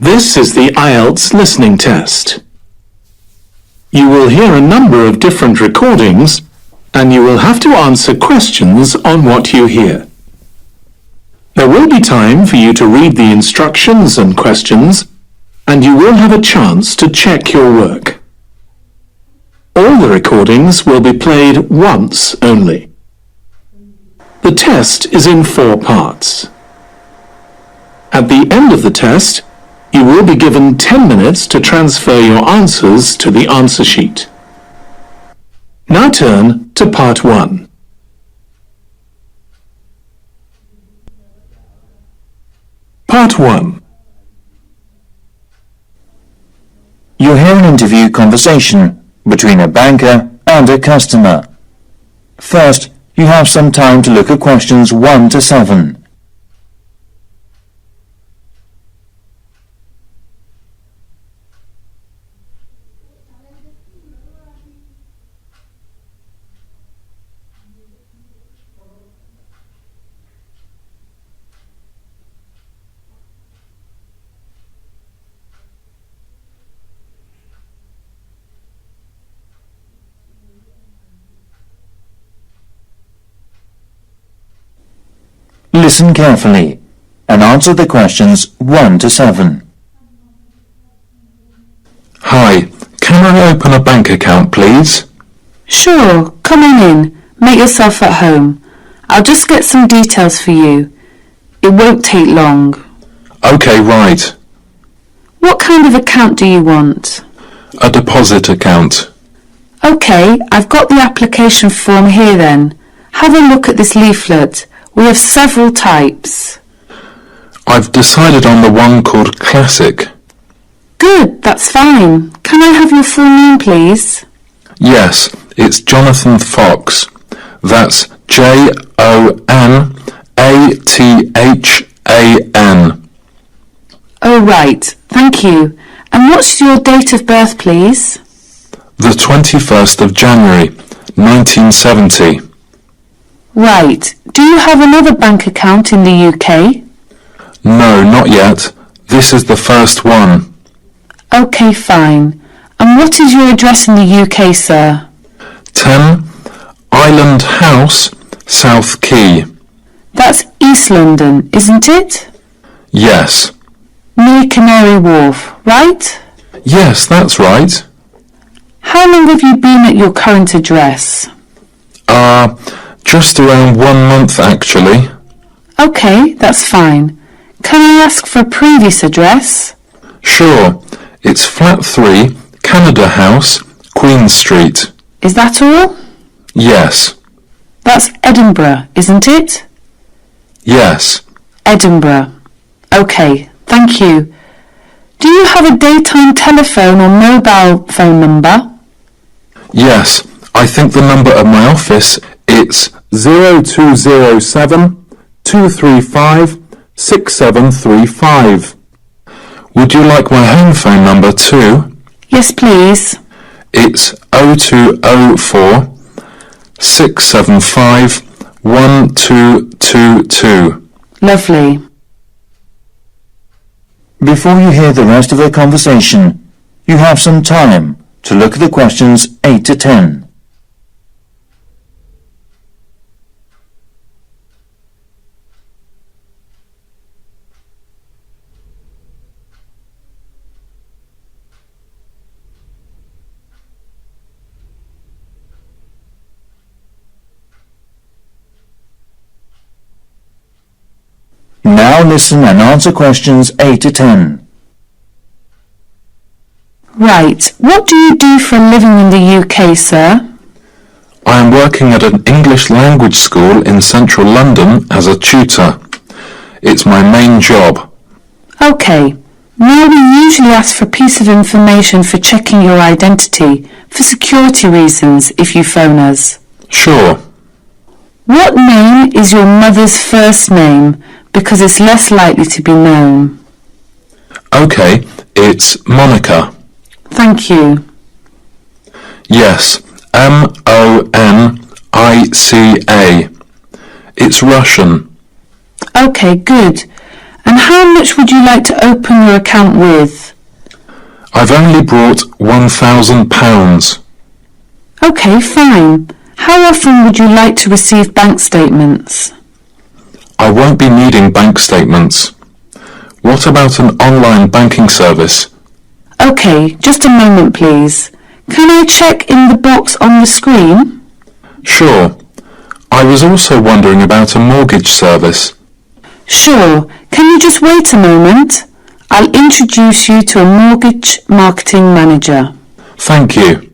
This is the Ielts listening test. You will hear a number of different recordings, and you will have to answer questions on what you hear. There will be time for you to read the instructions and questions, and you will have a chance to check your work. All the recordings will be played once only. The test is in 4 parts. At the end of the test, you will be given 10 minutes to transfer your answers to the answer sheet. Now turn to part 1. Part 1. You'll hear an interview conversation between a banker and a customer. First, you have some time to look at questions 1 to 7. Listen carefully and answer the questions 1 to 7. Hi, can I open a bank account, please? Sure, come on in. Make yourself at home. I'll just get some details for you. It won't take long. Okay, right. What kind of account do you want? A deposit account. Okay, I've got the application form here then. Have a look at this leaflet. We have several types. I've decided on the one called Classic. Good, that's fine. Can I have your full name, please? Yes, it's Jonathan Fox. That's Jonathan. Oh, right. Thank you. And what's your date of birth, please? The 21st of January, 1970. Right. Do you have another bank account in the UK? No, not yet. This is the first one. Okay, fine. And what is your address in the UK, sir? 10 Island House, South Quay. That's East London, isn't it? Yes. Near Canary Wharf, right? Yes, that's right. How long have you been at your current address? Just around 1 month, actually. Okay, that's fine. Can I ask for a previous address? Sure. It's flat 3, Canada House, Queen Street. Is that all? Yes. That's Edinburgh, isn't it? Yes. Edinburgh. Okay, thank you. Do you have a daytime telephone or mobile phone number? Yes. I think the number at my office, it's 0207 235 6735. Would you like my home phone number too? Yes, please. It's 0204 675 1222. Lovely. Before you hear the rest of the conversation, you have some time to look at the questions 8 to 10. Now listen and answer questions 8 to 10. Right. What do you do for a living in the UK, sir? I am working at an English language school in central London as a tutor. It's my main job. Okay. Now we usually ask for a piece of information for checking your identity, for security reasons, if you phone us. Sure. What name is your mother's first name? Because it's less likely to be known. Okay, it's Monica. Thank you. Yes, Monica. It's Russian. Okay, good. And And how much would you like to open your account with? I've only brought £1,000. OK, fine. How often would you like to receive bank statements? I won't be needing bank statements. What about an online banking service? OK, just a moment please. Can I check in the box on the screen? Sure. I was also wondering about a mortgage service. Sure. Can you just wait a moment? I'll introduce you to a mortgage marketing manager. Thank you.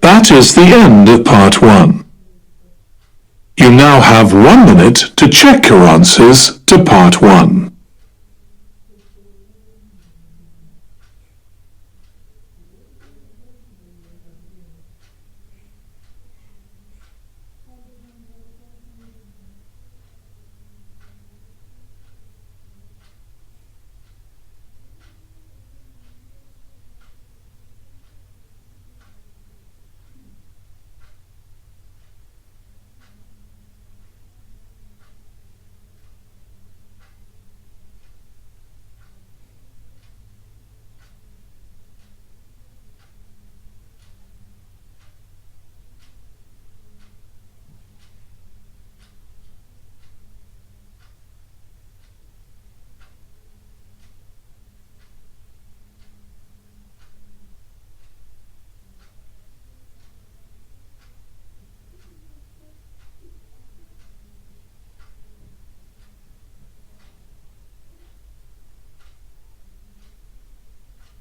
That is the end of part 1. You now have 1 minute to check your answers to part 1.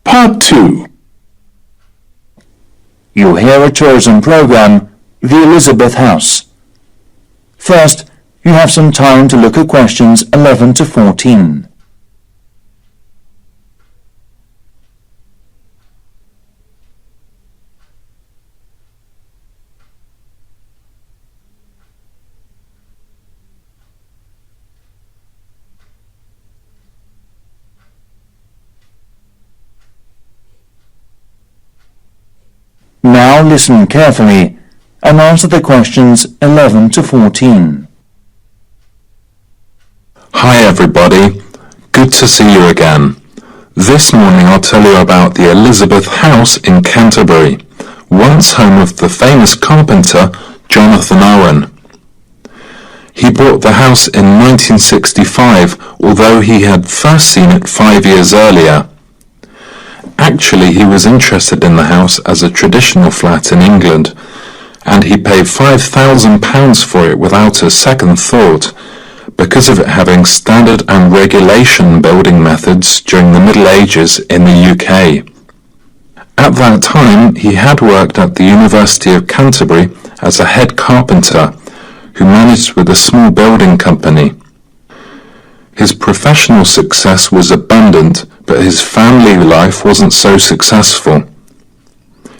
Part 2. You'll hear a tourism program, the Elizabeth House. First, you have some time to look at questions 11 to 14. Now listen carefully and answer the questions 11 to 14. Hi everybody. Good to see you again. This morning I'll tell you about the Elizabeth House in Canterbury, once home of the famous carpenter Jonathan Owen. He bought the house in 1965, although he had first seen it 5 years earlier. Actually, he was interested in the house as a traditional flat in England, and he paid £5,000 for it without a second thought, because of it having standard and regulation building methods during the Middle Ages in the UK. At that time, he had worked at the University of Canterbury as a head carpenter, who managed with a small building company. His professional success was abundant, but his family life wasn't so successful.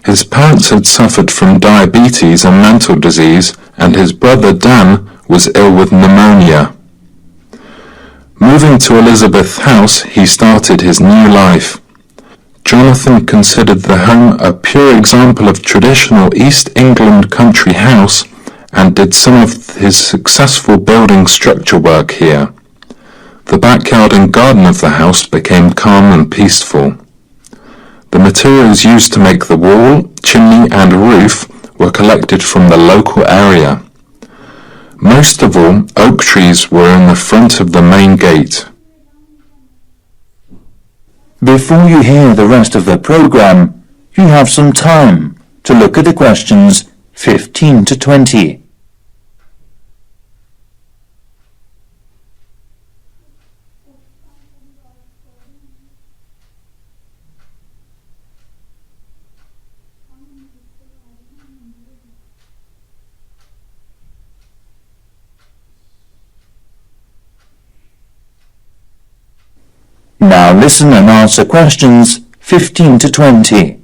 His parents had suffered from diabetes and mental disease, and his brother Dan was ill with pneumonia. Moving to Elizabeth House, he started his new life. Jonathan considered the home a pure example of traditional East England country house, and did some of his successful building structure work here. The backyard and garden of the house became calm and peaceful. The materials used to make the wall, chimney and roof were collected from the local area. Most of all, oak trees were in the front of the main gate. Before you hear the rest of the program, you have some time to look at the questions 15 to 20. Now listen and answer questions 15 to 20.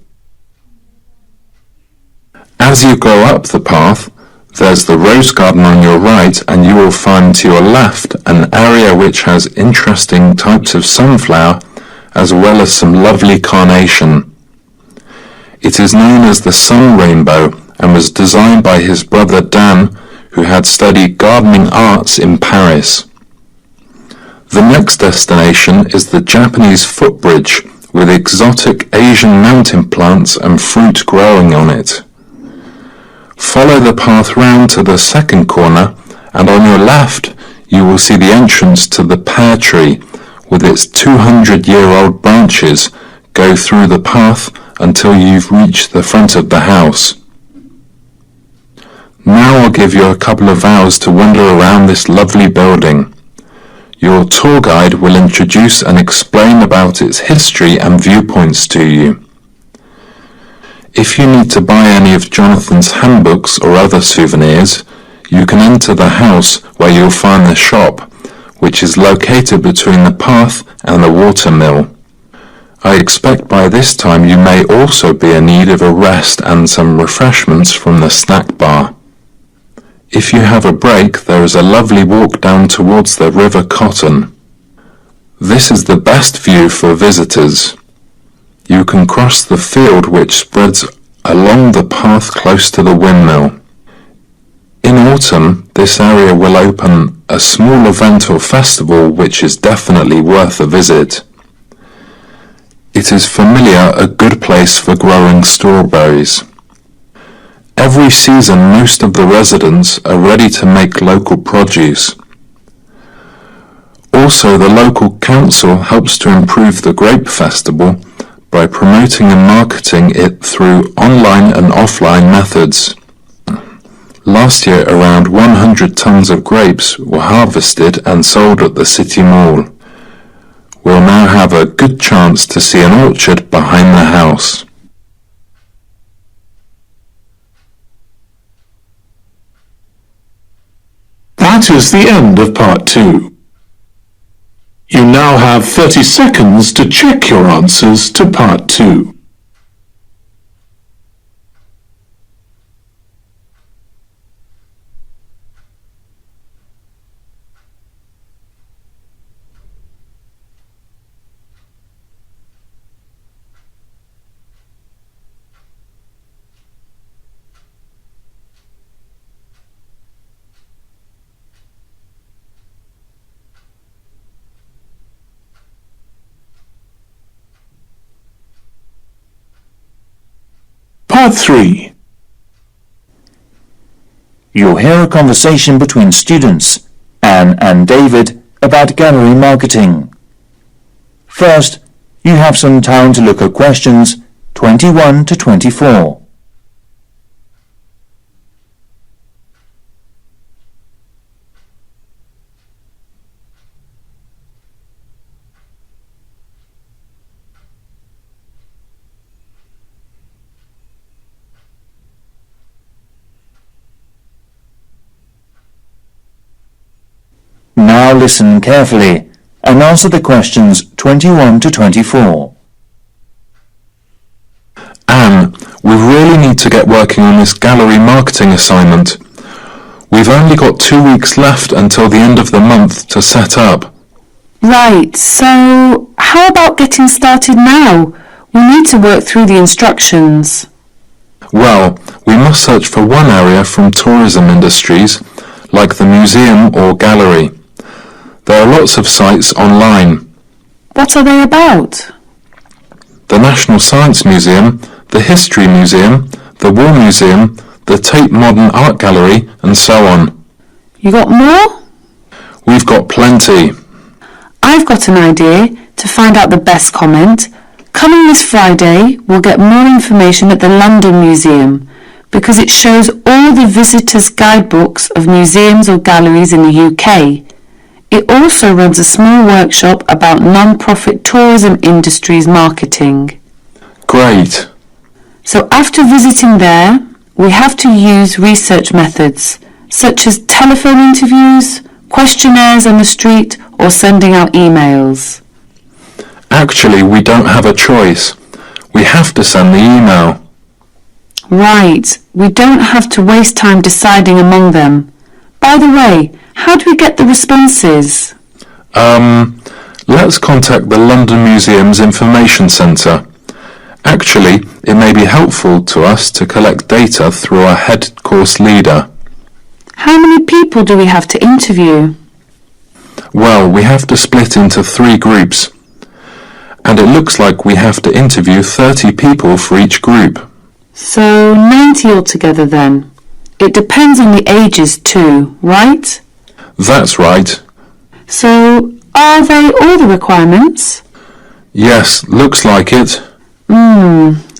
As you go up the path, there's the rose garden on your right, and you will find to your left an area which has interesting types of sunflower as well as some lovely carnation. It is known as the sun rainbow and was designed by his brother Dan, who had studied gardening arts in Paris. The next destination is the Japanese footbridge with exotic Asian mountain plants and fruit growing on it. Follow the path round to the second corner, and on your left you will see the entrance to the pear tree with its 200-year-old branches go through the path until you've reached the front of the house. Now I'll give you a couple of hours to wander around this lovely building. Your tour guide will introduce and explain about its history and viewpoints to you. If you need to buy any of Jonathan's handbooks or other souvenirs, you can enter the house where you'll find the shop, which is located between the path and the watermill. I expect by this time you may also be in need of a rest and some refreshments from the snack bar. If you have a break, there is a lovely walk down towards the River Cotton. This is the best view for visitors. You can cross the field which spreads along the path close to the windmill. In autumn, this area will open a small event or festival which is definitely worth a visit. It is familiar a good place for growing strawberries. Every season most of the residents are ready to make local produce. Also, the local council helps to improve the grape festival by promoting and marketing it through online and offline methods. Last year around 100 tons of grapes were harvested and sold at the city mall. We'll now have a good chance to see an orchard behind the house. That is the end of part 2. You now have 30 seconds to check your answers to part 2. Part 3. You'll hear a conversation between students, Anne and David, about gallery marketing. First, you have some time to look at questions 21 to 24. Now listen carefully and answer the questions 21 to 24. Anne, we really need to get working on this gallery marketing assignment. We've only got 2 weeks left until the end of the month to set up. Right, so how about getting started now? We need to work through the instructions. Well, we must search for one area from tourism industries, like the museum or gallery. There are lots of sites online. What are they about? The National Science Museum, the History Museum, the War Museum, the Tate Modern Art Gallery, and so on. You got more? We've got plenty. I've got an idea to find out the best comment. Coming this Friday, we'll get more information at the London Museum because it shows all the visitors' guidebooks of museums or galleries in the UK. It also runs a small workshop about non-profit tourism industries marketing. Great. So after visiting there, we have to use research methods such as telephone interviews, questionnaires on the street, or sending out emails. Actually, we don't have a choice. We have to send the email. Right, we don't have to waste time deciding among them. By the way, how do we get the responses? Let's contact the London Museum's Information Centre. Actually, it may be helpful to us to collect data through our head course leader. How many people do we have to interview? Well, we have to split into 3 groups, and it looks like we have to interview 30 people for each group. So 90 altogether then. It depends on the ages too, right? That's right. So are they all the requirements? Yes, looks like it.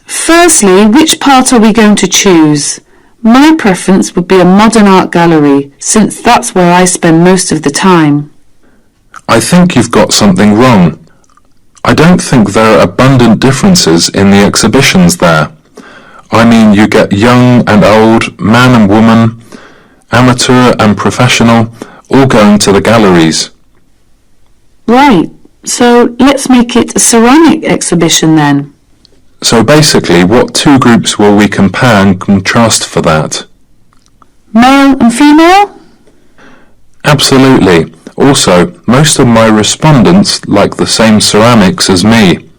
Firstly, which part are we going to choose? My preference would be a modern art gallery, since that's where I spend most of the time. I think you've got something wrong. I don't think there are abundant differences in the exhibitions there. I mean, you get young and old, man and woman, amateur and professional, all going to the galleries. Right, so let's make it a ceramic exhibition then. So basically, what 2 groups will we compare and contrast for that? Male and female? Absolutely. Also, most of my respondents like the same ceramics as me.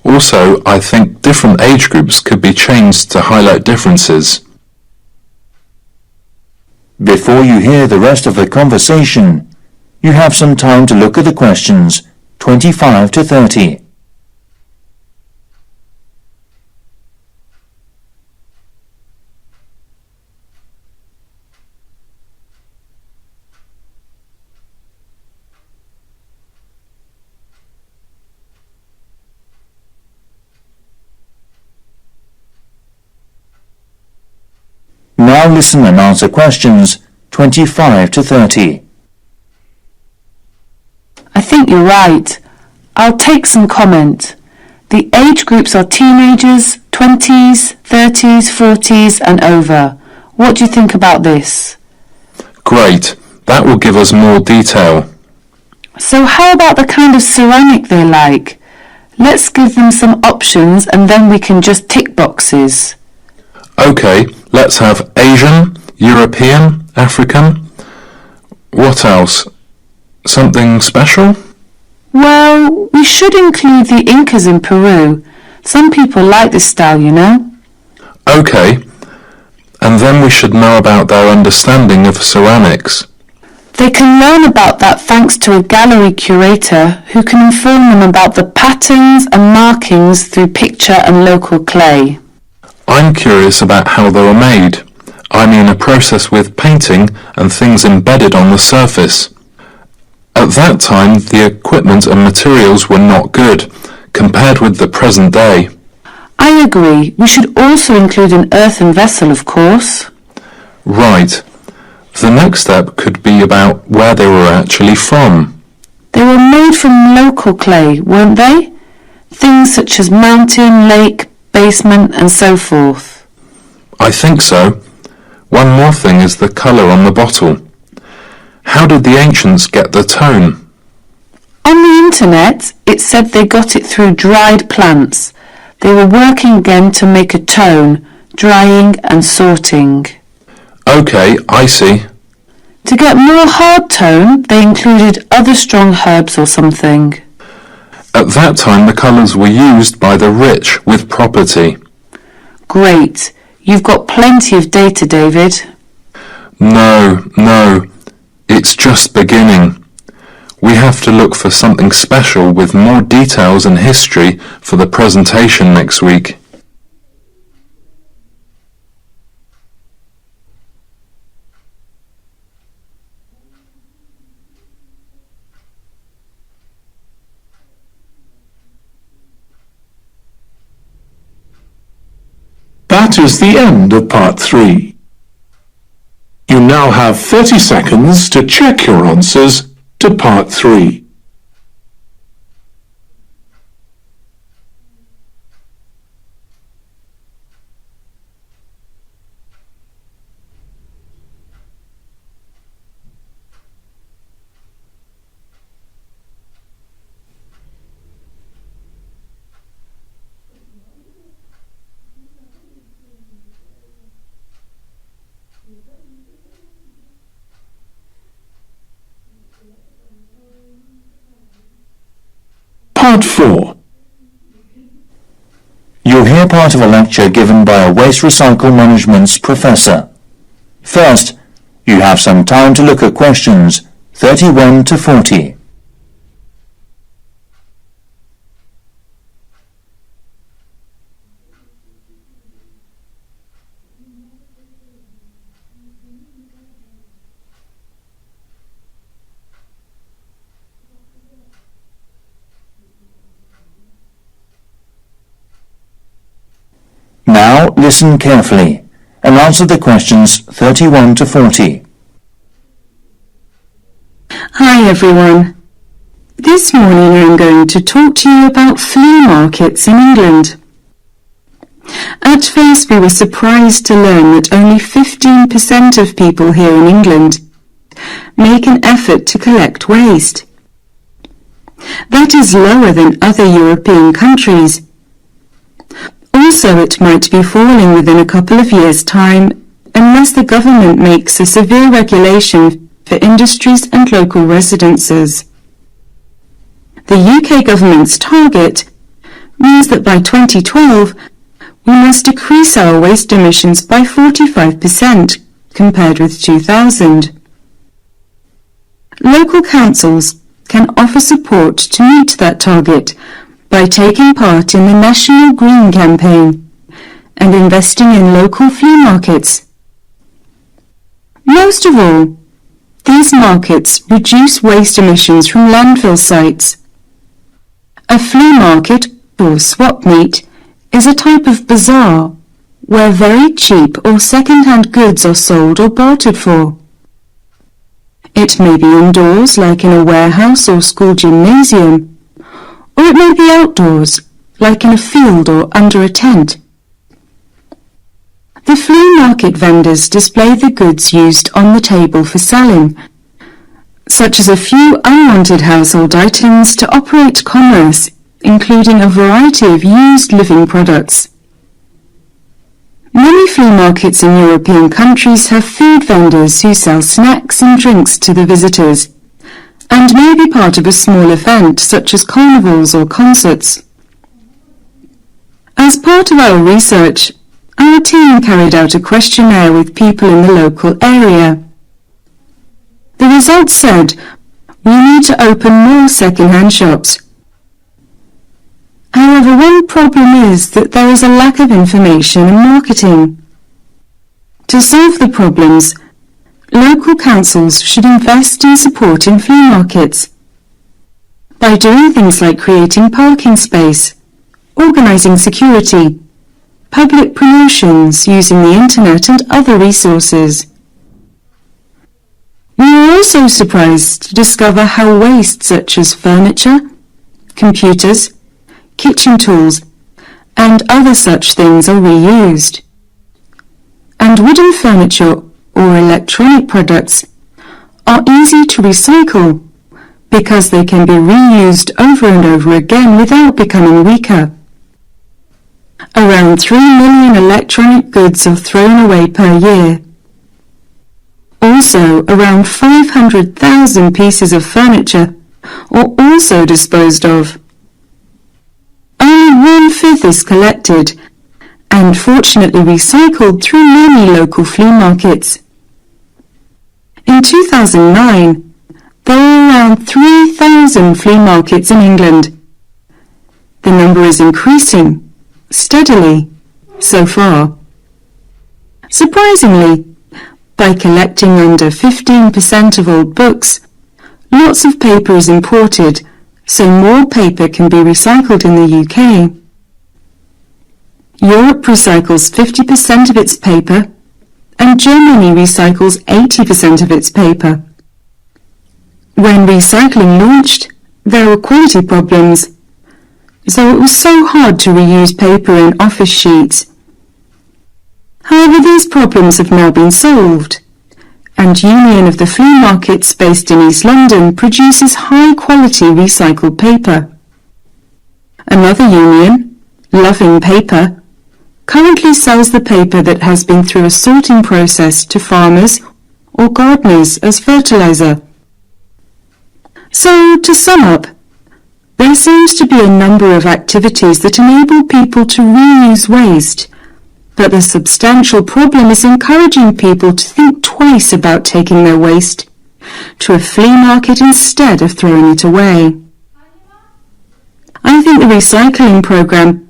Also, I think different age groups could be changed to highlight differences. Before you hear the rest of the conversation, you have some time to look at the questions 25 to 30. Now listen and answer questions 25 to 30. I think you're right. I'll take some comment. The age groups are teenagers, 20s, 30s, 40s and over. What do you think about this? Great, that will give us more detail. So how about the kind of ceramic they like? Let's give them some options and then we can just tick boxes. Okay, let's have Asian, European, African. What else? Something special? Well, we should include the Incas in Peru. Some people like this style, you know. Okay, and then we should know about their understanding of ceramics. They can learn about that thanks to a gallery curator who can inform them about the patterns and markings through picture and local clay. I'm curious about how they were made. I mean a process with painting and things embedded on the surface. At that time, the equipment and materials were not good, compared with the present day. I agree. We should also include an earthen vessel, of course. Right. The next step could be about where they were actually from. They were made from local clay, weren't they? Things such as mountain, lake, basement and so forth. I think so. One more thing is the colour on the bottle. How did the ancients get the tone? On the internet, it said they got it through dried plants. They were working again to make a tone, drying and sorting. Okay, I see. To get more hard tone, they included other strong herbs or something. At that time, the colours were used by the rich with property. Great. You've got plenty of data, David. No. It's just beginning. We have to look for something special with more details and history for the presentation next week. That is the end of part 3. You now have 30 seconds to check your answers to part 3. Part 4. You'll hear part of a lecture given by a waste recycle management's professor. First, you have some time to look at questions 31 to 40. Now listen carefully and answer the questions 31 to 40. Hi everyone. This morning I'm going to talk to you about flea markets in England. At first we were surprised to learn that only 15% of people here in England make an effort to collect waste. That is lower than other European countries. Also, it might be falling within a couple of years' time unless the government makes a severe regulation for industries and local residences. The UK government's target means that by 2012 we must decrease our waste emissions by 45% compared with 2000. Local councils can offer support to meet that target by taking part in the National Green Campaign and investing in local flea markets. Most of all, these markets reduce waste emissions from landfill sites. A flea market, or swap meet, is a type of bazaar where very cheap or second-hand goods are sold or bartered for. It may be indoors, like in a warehouse or school gymnasium, or it may be outdoors, like in a field or under a tent. The flea market vendors display the goods used on the table for selling, such as a few unwanted household items to operate commerce, including a variety of used living products. Many flea markets in European countries have food vendors who sell snacks and drinks to the visitors, and may be part of a small event such as carnivals or concerts. As part of our research, our team carried out a questionnaire with people in the local area. The results said we need to open more second-hand shops. However, one problem is that there is a lack of information and marketing. To solve the problems, local councils should invest in supporting flea markets by doing things like creating parking space, organising security, public promotions using the internet and other resources. We were also surprised to discover how waste such as furniture, computers, kitchen tools, and other such things are reused. And wooden furniture or electronic products are easy to recycle because they can be reused over and over again without becoming weaker. Around 3 million electronic goods are thrown away per year. Also, around 500,000 pieces of furniture are also disposed of. Only 1/5 is collected and fortunately recycled through many local flea markets. In 2009, there were around 3,000 flea markets in England. The number is increasing steadily so far. Surprisingly, by collecting under 15% of old books, lots of paper is imported, so more paper can be recycled in the UK. Europe recycles 50% of its paper, and Germany recycles 80% of its paper. When recycling launched, there were quality problems, so it was so hard to reuse paper in office sheets. However, these problems have now been solved, and Union of the Flea Markets based in East London produces high-quality recycled paper. Another union, Loving Paper, currently sells the paper that has been through a sorting process to farmers or gardeners as fertilizer. So, to sum up, There seems to be a number of activities that enable people to reuse waste, but the substantial problem is encouraging people to think twice about taking their waste to a flea market instead of throwing it away. I think the recycling program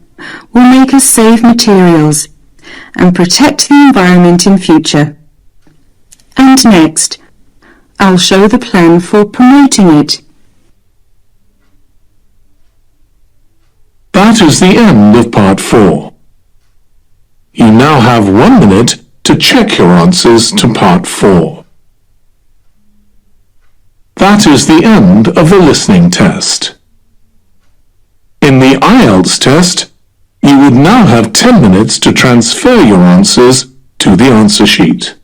will make us save materials and protect the environment in future. And next, I'll show the plan for promoting it. That is the end of part 4. You now have 1 minute to check your answers to part 4. That is the end of the listening test. In the Ielts test, you would now have 10 minutes to transfer your answers to the answer sheet.